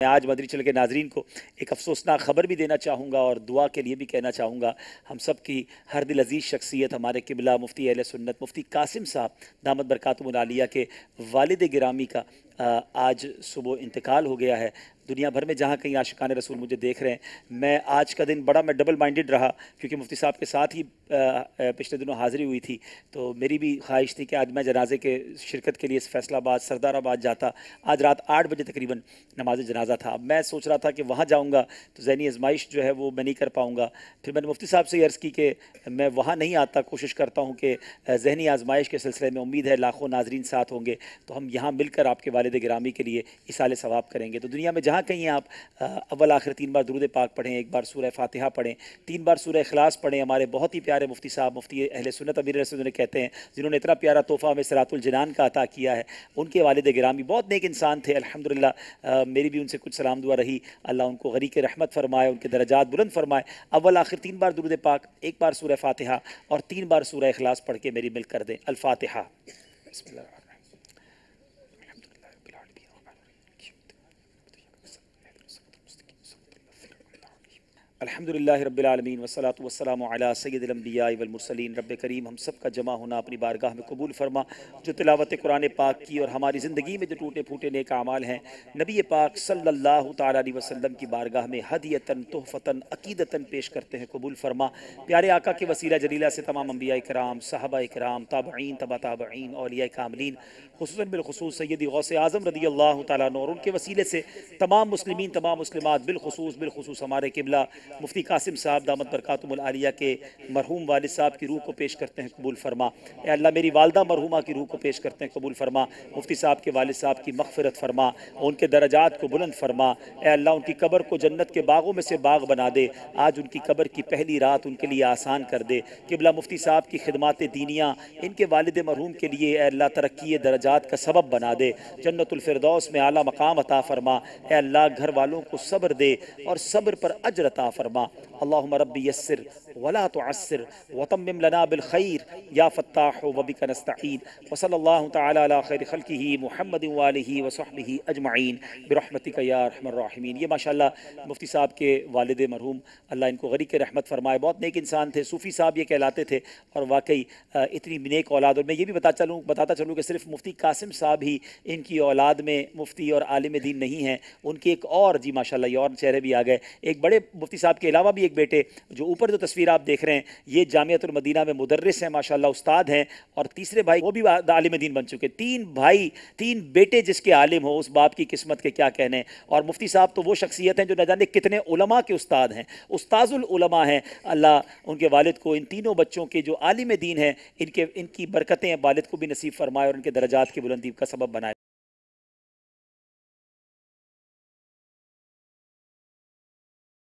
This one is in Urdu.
میں آج مدنی چینل کے ناظرین کو ایک افسوسناک خبر بھی دینا چاہوں گا اور دعا کے لیے بھی کہنا چاہوں گا. ہم سب کی ہر دل عزیز شخصیت ہمارے قبلہ مفتی اہل سنت مفتی قاسم صاحب دامت برکاتہم العالیہ کے والد گرامی کا آج صبح انتقال ہو گیا ہے. دنیا بھر میں جہاں کہیں عاشقان رسول مجھے دیکھ رہے ہیں، میں آج کا دن میں ڈبل مائنڈڈ رہا، کیونکہ مفتی صاحب کے ساتھ ہی پچھلے دنوں حاضری ہوئی تھی. تو میری بھی خواہش تھی کہ آج میں جنازے کے شرکت کے لیے فیصل آباد سردار آباد جاتا. آج رات 8 بجے تقریباً نماز جنازہ تھا. اب میں سوچ رہا تھا کہ وہاں جاؤں گا تو ذہنی آزمائش جو ہے وہ میں نہیں کر پاؤں گا. پھر میں نے مفتی صاحب سے یہ عرض کی کہ میں وہاں نہیں آتا، کوشش کرتا ہوں کہ ذہنی آزمائش کے سلسلے میں امید ہے لاکھوں ناظرین ساتھ ہوں گے تو ہم یہاں مل کر آپ کے والد گرامی کے لیے ایصال ثواب کریں گے. تو دنیا میں جہاں کہیں آپ اول آخر 3 بار درود پاک پڑھیں، 1 بار سورہ فاتحہ پڑھیں، 3 بار سورہ اخلاص پڑھیں. ہمارے بہت ہی پیارے مفتی صاحب مفتی اہل سنت امیر رسول نے کہتے ہیں، جنہوں نے اتنا پیارا تحفہ ہمیں صراط الجنان کا عطا کیا ہے. ان کے والد گرامی بہت نیک انسان تھے الحمدللہ. میری بھی ان سے کچھ سلام دعا رہی. اللہ ان کو غریق رحمت فرمائے، ان کے درجات بلند فرمائے. اول آخر 3 بار درود پاک، 1 بار سورہ فاتحہ اور 3 بار سورہ اخلاص پڑھ کے میری مل کر دیں. الفاتحہ. بسم اللہ. الحمدللہ رب العالمین والصلاة والسلام علی سید الانبیاء والمرسلین. رب کریم ہم سب کا جمع ہونا اپنی بارگاہ میں قبول فرما. جو تلاوت قرآن پاک کی اور ہماری زندگی میں جو ٹوٹے پھوٹے نیک اعمال ہیں، نبی پاک صلی اللہ تعالیٰ علیہ وسلم کی بارگاہ میں ہدیتاً تحفتاً عقیدتاً پیش کرتے ہیں، قبول فرما. پیارے آقا کے وسیلہ جلیلہ سے تمام انبیاء کرام، صحابہ کرام، تابعین، تبع تابعین، اولیاء کاملین، خصوصاً بالخصوص سیدی غوث اعظم رضی اللہ تعالیٰ عنہ اور ان کے وسیلے سے تمام مسلمین، تمام مسلمات، بالخصوص ہمارے قبلہ مفتی قاسم صاحب دامت برکاتہم العالیہ کے مرحوم والد صاحب کی روح کو پیش کرتے ہیں، قبول فرما. اے اللہ میری والدہ مرحومہ کی روح کو پیش کرتے ہیں، قبول فرما. مفتی صاحب کے والد صاحب کی مغفرت فرما، ان کے درجات کو بلند فرما. اے اللہ ان کی قبر کو جنت کے باغوں میں سے باغ بنا دے. آج ان کی قبر کی پہلی رات ان کے لیے آسان کر دے. قبلہ مفتی صاحب کی خدمات دینیاں ان کے والد مرحوم کے لیے اے اللہ ترقی درجات کا سبب بنا دے. جنت الفردوس میں اعلیٰ مقام عطا فرما. اے اللہ گھر والوں کو صبر دے اور صبر پر اجر عطا فرما. اللہم رب یسر ولا تعسر وتمم لنا بالخیر یا فتاح وبک نستعین. وصلی اللہ تعالی علی خیر خلقہ محمد وآلہ وصحبہ اجمعین برحمتک یا ارحم الراحمین. یہ ماشاءاللہ مفتی صاحب کے والد مرحوم، اللہ ان کو غریق رحمت فرمائے. بہت نیک انسان تھے، صوفی صاحب یہ کہلاتے تھے اور واقعی اتنی نیک اولاد. اور میں یہ بھی بتاتا چلوں کہ صرف مفتی قاسم صاحب ہی ان کی اولاد میں مفتی اور عالم دین نہیں ہیں. ان کے ایک اور جی ماشاءاللہ یہ اور چہرے بھی آ گئے. ایک بڑے مفتی صاحب کے علاوہ بھی ایک بیٹے، جو اوپر جو تصویر آپ دیکھ رہے ہیں، یہ جامعۃ المدینہ میں مدرس ہیں ماشاءاللہ، استاد ہیں. اور تیسرے بھائی وہ بھی عالم دین بن چکے. 3 بھائی 3 بیٹے جس کے عالم ہو، اس باپ کی قسمت کے کیا کہنے. اور مفتی صاحب تو وہ شخصیت ہیں جو نہ جانے کتنے علماء کے استاد ہیں، استاذ العلماء ہیں. اللہ ان کے والد کو، ان تینوں بچوں کے جو عالم دین ہیں، ان کی برکتیں والد کو بھی نصیب فرمائے اور ان کے درجات کی بلندی کا سبب بنائے.